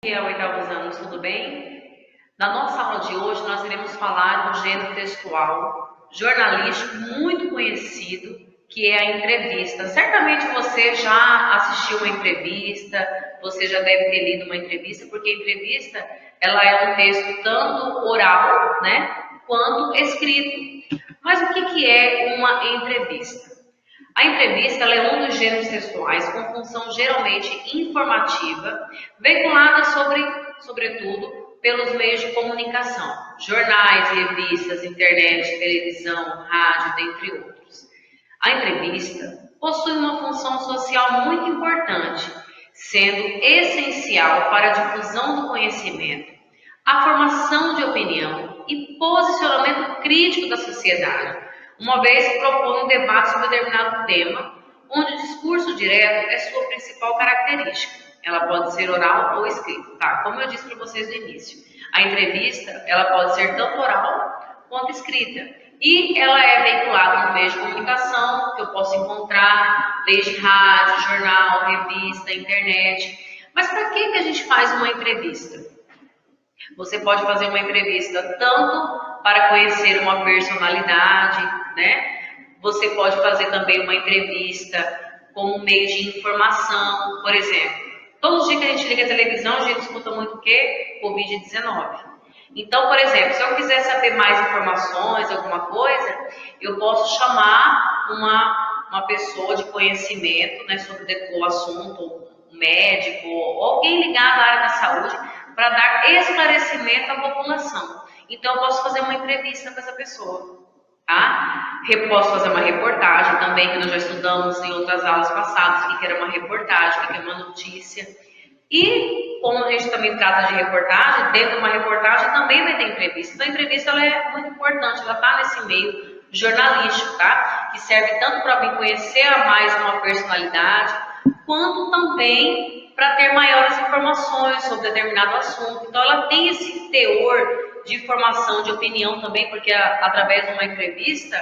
Oitavos anos, tudo bem? Na nossa aula de hoje, nós iremos falar do gênero textual jornalístico muito conhecido, que é a entrevista. Certamente você já assistiu uma entrevista, você já deve ter lido uma entrevista, porque a entrevista ela é um texto tanto oral, né, quanto escrito. Mas o que é uma entrevista? A entrevista ela é um dos gêneros textuais com função geralmente informativa, veiculada sobretudo pelos meios de comunicação, jornais, revistas, internet, televisão, rádio, dentre outros. A entrevista possui uma função social muito importante, sendo essencial para a difusão do conhecimento, a formação de opinião e posicionamento crítico da sociedade, uma vez que propõe um debate sobre determinado tema, onde o discurso direto é sua principal característica. Ela pode ser oral ou escrita, tá? Como eu disse para vocês no início, a entrevista ela pode ser tanto oral quanto escrita. E ela é veiculada no meio de comunicação, que eu posso encontrar desde rádio, jornal, revista, internet. Mas para que a gente faz uma entrevista? Você pode fazer uma entrevista tanto para conhecer uma personalidade, né? Você pode fazer também uma entrevista como meio de informação, por exemplo. Todos os dias que a gente liga a televisão, a gente escuta muito o quê? Covid-19. Então, por exemplo, se eu quiser saber mais informações, alguma coisa, eu posso chamar uma pessoa de conhecimento, né, sobre o assunto, um médico, ou alguém ligado à área da saúde, para dar esclarecimento à população. Então, eu posso fazer uma entrevista com essa pessoa, tá? Posso fazer uma reportagem também, que nós já estudamos em outras aulas passadas, o que era uma reportagem, o que é uma notícia. E, como a gente também trata de reportagem, dentro de uma reportagem também vai ter entrevista. Então, a entrevista ela é muito importante, ela está nesse meio jornalístico, tá? Que serve tanto para mim conhecer a mais uma personalidade, quanto também para ter maiores informações sobre determinado assunto. Então, ela tem esse teor de informação, de opinião também, porque através de uma entrevista,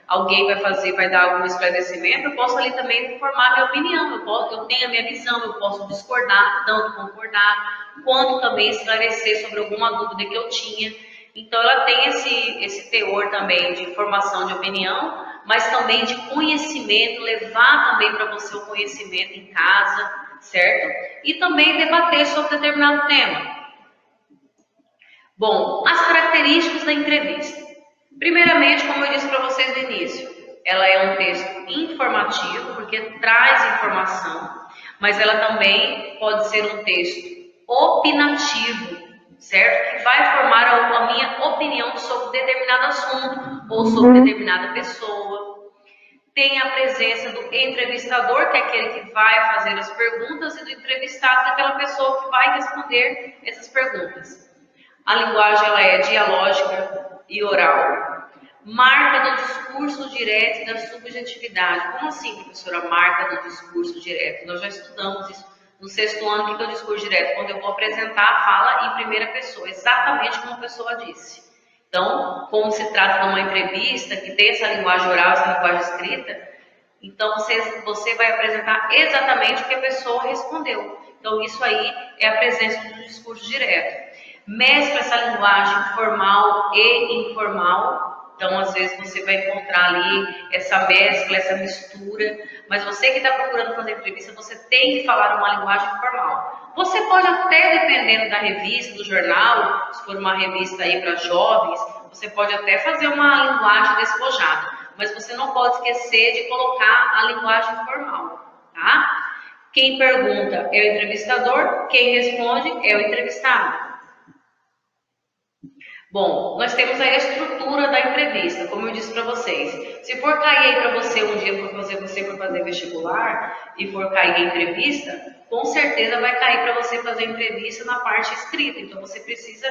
alguém vai dar algum esclarecimento, eu posso ali também formar minha opinião, eu tenho a minha visão, eu posso discordar, tanto concordar, quanto também esclarecer sobre alguma dúvida que eu tinha. Então, ela tem esse teor também de formação de opinião, mas também de conhecimento, levar também para você o conhecimento em casa, certo? E também debater sobre determinado tema. Bom, as características da entrevista. Primeiramente, como eu disse para vocês no início, ela é um texto informativo, porque traz informação, mas ela também pode ser um texto opinativo, certo? Que vai formar a minha opinião sobre determinado assunto ou sobre determinada pessoa. Tem a presença do entrevistador, que é aquele que vai fazer as perguntas, e do entrevistado, que é aquela pessoa que vai responder essas perguntas. A linguagem ela é dialógica e oral. Marca do discurso direto e da subjetividade. Como assim, professora, marca do discurso direto? Nós já estudamos isso no sexto ano. O que é o discurso direto? Quando eu vou apresentar a fala em primeira pessoa, exatamente como a pessoa disse. Então, como se trata de uma entrevista que tem essa linguagem oral, essa linguagem escrita, então você vai apresentar exatamente o que a pessoa respondeu. Então, isso aí é a presença do discurso direto. Mescla essa linguagem formal e informal. Então, às vezes, você vai encontrar ali essa mescla, essa mistura. Mas você que está procurando fazer entrevista, você tem que falar uma linguagem formal. Você pode até, dependendo da revista, do jornal, se for uma revista aí para jovens, você pode até fazer uma linguagem despojada. Mas você não pode esquecer de colocar a linguagem formal, tá? Quem pergunta é o entrevistador, quem responde é o entrevistado. Bom, nós temos aí a estrutura da entrevista, como eu disse para vocês. Se for cair aí para você um dia, você for fazer vestibular e for cair em entrevista, com certeza vai cair para você fazer entrevista na parte escrita. Então, você precisa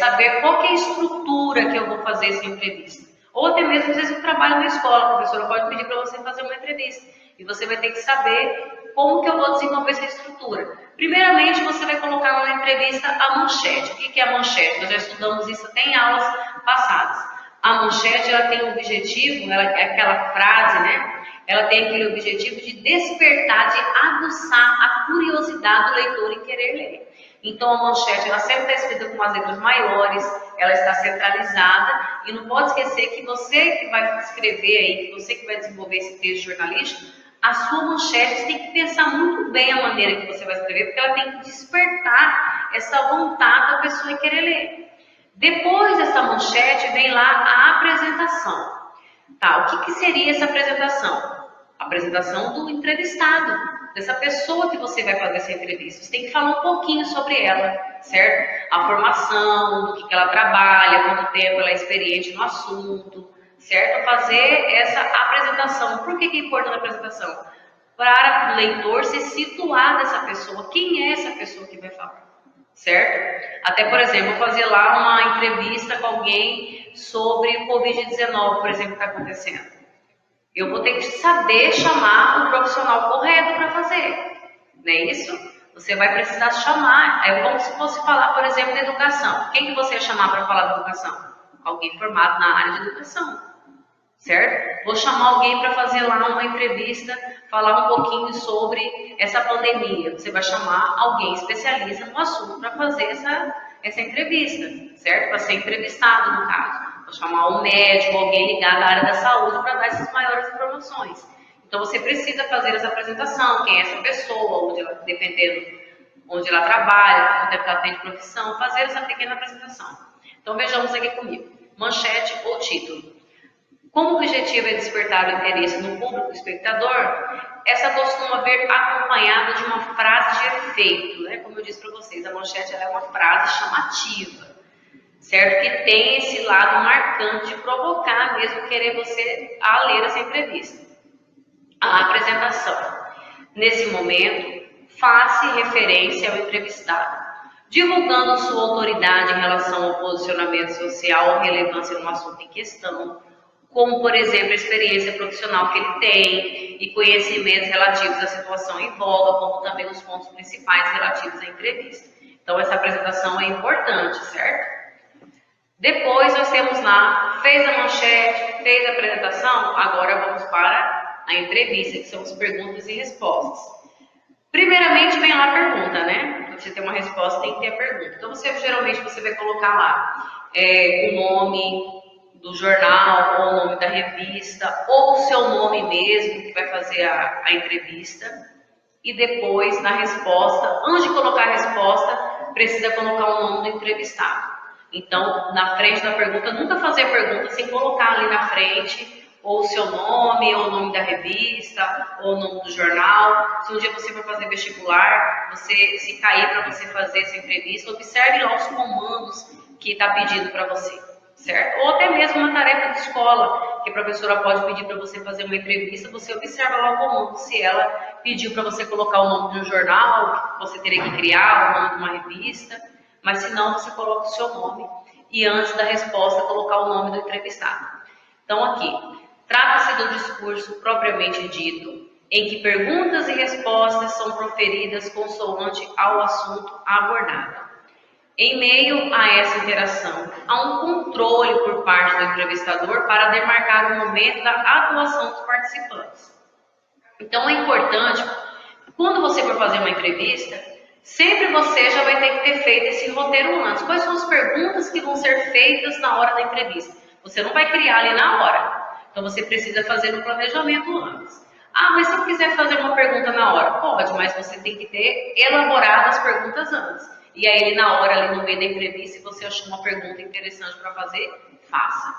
saber qual que é a estrutura que eu vou fazer essa entrevista. Ou até mesmo, às vezes, eu trabalho na escola, a professora pode pedir para você fazer uma entrevista. E você vai ter que saber como que eu vou desenvolver essa estrutura. Primeiramente, você vai colocar na entrevista a manchete. O que é a manchete? Nós já estudamos isso até em aulas passadas. A manchete, ela tem o objetivo, ela é aquela frase, né? Ela tem aquele objetivo de despertar, de aguçar a curiosidade do leitor em querer ler. Então a manchete ela sempre está escrita com as letras maiores, ela está centralizada e não pode esquecer que você que vai escrever aí, que você que vai desenvolver esse texto jornalístico, a sua manchete você tem que pensar muito bem a maneira que você vai escrever, porque ela tem que despertar essa vontade da pessoa em querer ler. Depois dessa manchete vem lá a apresentação. Tá, o que seria essa apresentação? A apresentação do entrevistado, dessa pessoa que você vai fazer essa entrevista. Você tem que falar um pouquinho sobre ela, certo? A formação, do que ela trabalha, quanto tempo ela é experiente no assunto, certo? Fazer essa apresentação. Por que é importante a apresentação? Para o leitor se situar nessa pessoa. Quem é essa pessoa que vai falar? Certo? Até, por exemplo, fazer lá uma entrevista com alguém sobre o Covid-19, por exemplo, que está acontecendo. Eu vou ter que saber chamar o profissional correto para fazer, não é isso? Você vai precisar chamar, é como se fosse falar, por exemplo, de educação. Quem que você ia chamar para falar de educação? Alguém formado na área de educação, certo? Vou chamar alguém para fazer lá uma entrevista, falar um pouquinho sobre essa pandemia. Você vai chamar alguém especialista no assunto para fazer essa entrevista, certo? Para ser entrevistado, no caso. Vou chamar um médico, alguém ligado à área da saúde para dar essas maiores informações. Então você precisa fazer essa apresentação, quem é essa pessoa, onde ela, dependendo onde ela trabalha, quanto tempo ela tem de profissão, fazer essa pequena apresentação. Então vejamos aqui comigo. Manchete ou título. Como o objetivo é despertar o interesse no público espectador, essa costuma vir acompanhada de uma frase de efeito, né? Como eu disse para vocês, a manchete ela é uma frase chamativa, certo? Que tem esse lado marcante de provocar mesmo querer você a ler essa entrevista. A apresentação. Nesse momento, faça referência ao entrevistado, divulgando sua autoridade em relação ao posicionamento social ou relevância no assunto em questão, como, por exemplo, a experiência profissional que ele tem e conhecimentos relativos à situação em voga, como também os pontos principais relativos à entrevista. Então, essa apresentação é importante, certo? Depois, nós temos lá, fez a manchete, fez a apresentação, agora vamos para a entrevista, que são as perguntas e respostas. Primeiramente, vem lá a pergunta, né? Para você ter uma resposta, tem que ter a pergunta. Então, geralmente, você vai colocar lá o nome do jornal, ou o nome da revista, ou o seu nome mesmo, que vai fazer a entrevista. E depois, na resposta, antes de colocar a resposta, precisa colocar o nome do entrevistado. Então, na frente da pergunta, nunca fazer a pergunta sem colocar ali na frente ou o seu nome, ou o nome da revista, ou o nome do jornal. Se um dia você for fazer vestibular, você se cair para você fazer essa entrevista, observe lá os comandos que está pedindo para você, certo? Ou até mesmo uma tarefa de escola, que a professora pode pedir para você fazer uma entrevista, você observa lá o comando, se ela pediu para você colocar o nome de um jornal, você teria que criar o nome de uma revista, mas se não, você coloca o seu nome e antes da resposta colocar o nome do entrevistado. Então aqui, trata-se do discurso propriamente dito, em que perguntas e respostas são proferidas consoante ao assunto abordado. Em meio a essa interação, há um controle por parte do entrevistador para demarcar o momento da atuação dos participantes. Então é importante, quando você for fazer uma entrevista, sempre você já vai ter que ter feito esse roteiro antes. Quais são as perguntas que vão ser feitas na hora da entrevista? Você não vai criar ali na hora. Então você precisa fazer um planejamento antes. Ah, mas se eu quiser fazer uma pergunta na hora? Pode, mas você tem que ter elaborado as perguntas antes. E aí, na hora, ali no meio da entrevista, se você achou uma pergunta interessante para fazer, faça.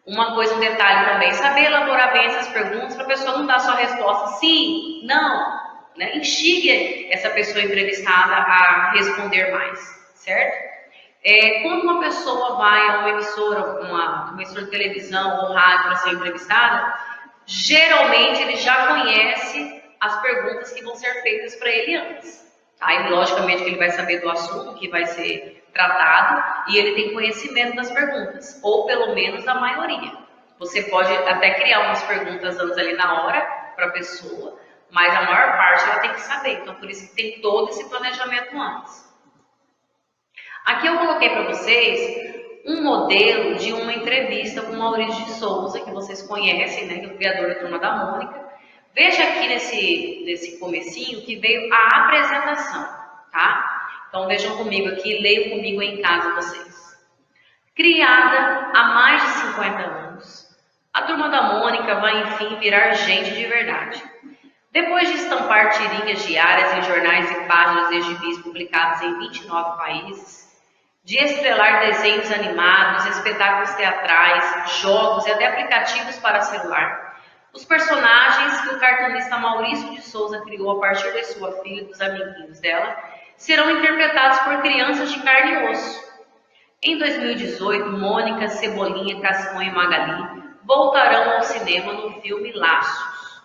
Uma coisa, um detalhe também, saber elaborar bem essas perguntas para a pessoa não dar só a resposta sim, não, né? Instigue essa pessoa entrevistada a responder mais, certo? Quando uma pessoa vai a uma emissora de televisão ou rádio para ser entrevistada, geralmente ele já conhece as perguntas que vão ser feitas para ele antes. Aí, logicamente, que ele vai saber do assunto que vai ser tratado e ele tem conhecimento das perguntas, ou pelo menos da maioria. Você pode até criar umas perguntas antes ali na hora para a pessoa, mas a maior parte ela tem que saber. Então, por isso que tem todo esse planejamento antes. Aqui eu coloquei para vocês um modelo de uma entrevista com Maurício de Souza, que vocês conhecem, né, que é o criador da Turma da Mônica. Veja aqui nesse comecinho que veio a apresentação, tá? Então vejam comigo aqui, leiam comigo em casa vocês. Criada há mais de 50 anos, a Turma da Mônica vai enfim virar gente de verdade. Depois de estampar tirinhas diárias em jornais e páginas de gibis publicados em 29 países, de estrelar desenhos animados, espetáculos teatrais, jogos e até aplicativos para celular, os personagens que o cartunista Maurício de Souza criou a partir da sua filha e dos amiguinhos dela serão interpretados por crianças de carne e osso. Em 2018, Mônica, Cebolinha, Cascão e Magali voltarão ao cinema no filme Laços.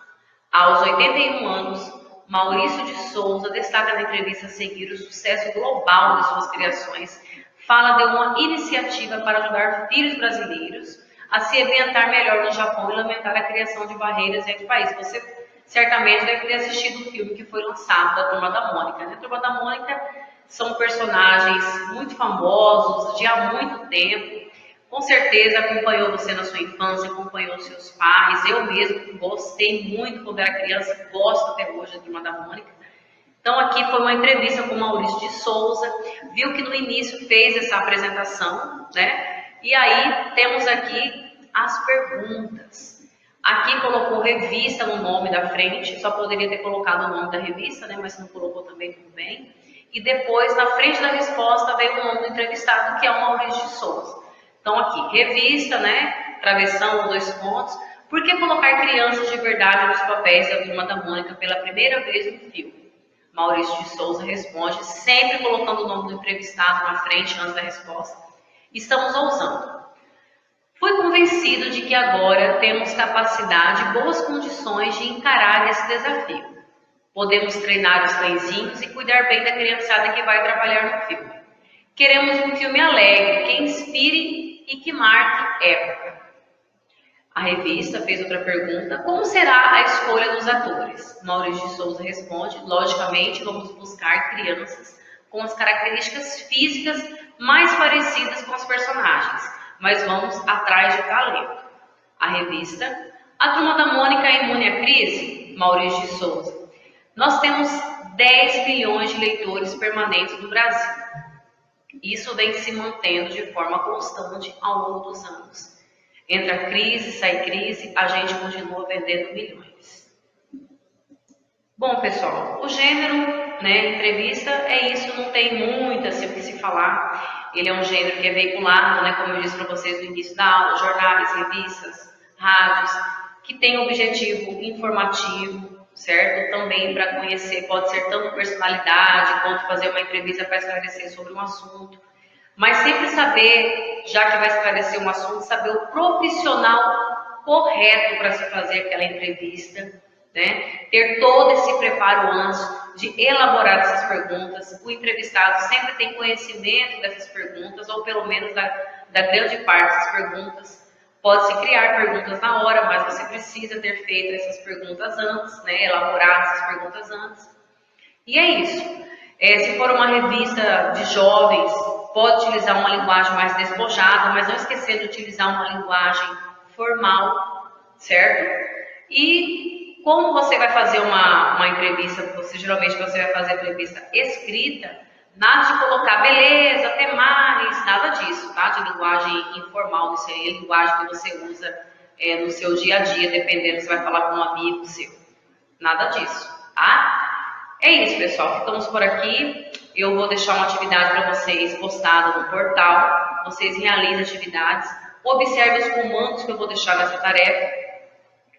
Aos 81 anos, Maurício de Souza destaca na entrevista a seguir o sucesso global de suas criações, fala de uma iniciativa para ajudar filhos brasileiros a se ambientar melhor no Japão e lamentar a criação de barreiras entre países. Você certamente deve ter assistido o filme que foi lançado da Turma da Mônica, né? A Turma da Mônica são personagens muito famosos de há muito tempo. Com certeza acompanhou você na sua infância, acompanhou seus pais. Eu mesmo gostei muito quando era criança, gosto até hoje da Turma da Mônica. Então aqui foi uma entrevista com o Maurício de Souza, viu que no início fez essa apresentação, né? E aí temos aqui as perguntas. Aqui colocou revista no nome da frente, só poderia ter colocado o nome da revista, né? Mas se não colocou também, tudo bem. E depois, na frente da resposta, veio o nome do entrevistado, que é o Maurício de Souza. Então aqui, revista, né? Travessão, 2 pontos. Por que colocar crianças de verdade nos papéis da Turma da Mônica pela primeira vez no filme? Maurício de Souza responde, sempre colocando o nome do entrevistado na frente antes da resposta. Estamos ousando. Fui convencido de que agora temos capacidade e boas condições de encarar esse desafio. Podemos treinar os cãezinhos e cuidar bem da criançada que vai trabalhar no filme. Queremos um filme alegre, que inspire e que marque época. A revista fez outra pergunta, como será a escolha dos atores? Maurício de Souza responde, logicamente vamos buscar crianças com as características físicas mais parecidas com os personagens, mas vamos atrás de talento. A revista, a Turma da Mônica é imune à crise? Maurício de Souza, nós temos 10 milhões de leitores permanentes no Brasil. Isso vem se mantendo de forma constante ao longo dos anos. Entra crise, sai crise, a gente continua vendendo milhões. Bom, pessoal, o gênero, né, entrevista é isso, não tem muito assim o que se falar. Ele é um gênero que é veiculado, né, como eu disse para vocês no início da aula, jornais, revistas, rádios, que tem objetivo informativo, certo? Também para conhecer, pode ser tanto personalidade, quanto fazer uma entrevista para esclarecer sobre um assunto. Mas sempre saber, já que vai esclarecer um assunto, saber o profissional correto para se fazer aquela entrevista, né? Ter todo esse preparo antes de elaborar essas perguntas. O entrevistado sempre tem conhecimento dessas perguntas, ou pelo menos da grande parte das perguntas. Pode-se criar perguntas na hora, mas você precisa ter feito essas perguntas antes, né? Elaborar essas perguntas antes. E é isso. Se for uma revista de jovens, pode utilizar uma linguagem mais despojada, mas não esquecer de utilizar uma linguagem formal, certo? E como você vai fazer uma entrevista, geralmente você vai fazer entrevista escrita, nada de colocar beleza, até mais, nada disso, tá? De linguagem informal, isso aí é a linguagem que você usa no seu dia a dia, dependendo se vai falar com um amigo seu. Nada disso, tá? É isso, pessoal. Ficamos por aqui. Eu vou deixar uma atividade para vocês postada no portal. Vocês realizem atividades. Observe os comandos que eu vou deixar nessa tarefa.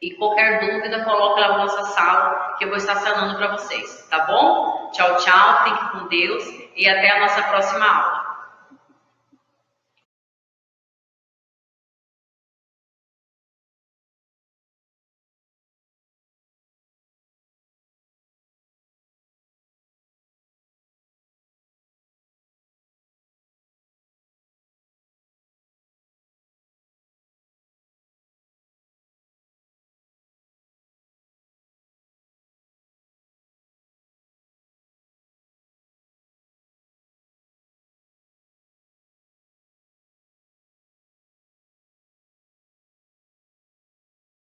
E qualquer dúvida, coloque lá na nossa sala que eu vou estar sanando para vocês. Tá bom? Tchau, tchau. Fique com Deus. E até a nossa próxima aula.